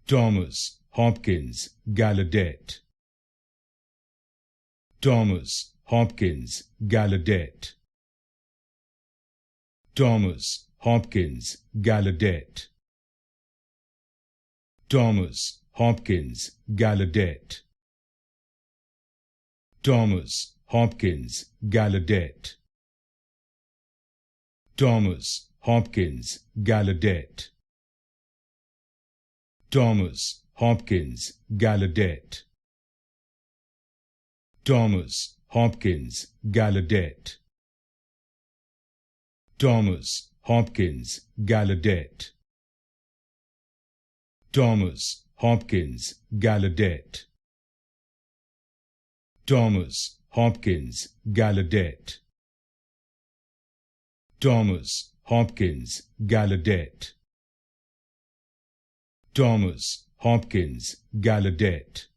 Thomas Hopkins Gallaudet. Thomas Hopkins Gallaudet. Thomas Hopkins Gallaudet. Thomas Hopkins Gallaudet. Thomas Hopkins Gallaudet. Thomas Hopkins Gallaudet. Thomas Hopkins Gallaudet. Thomas Hopkins Gallaudet. Thomas Hopkins Gallaudet. Thomas Hopkins Gallaudet. Thomas Hopkins Gallaudet. Thomas Hopkins Gallaudet. Thomas Hopkins Gallaudet.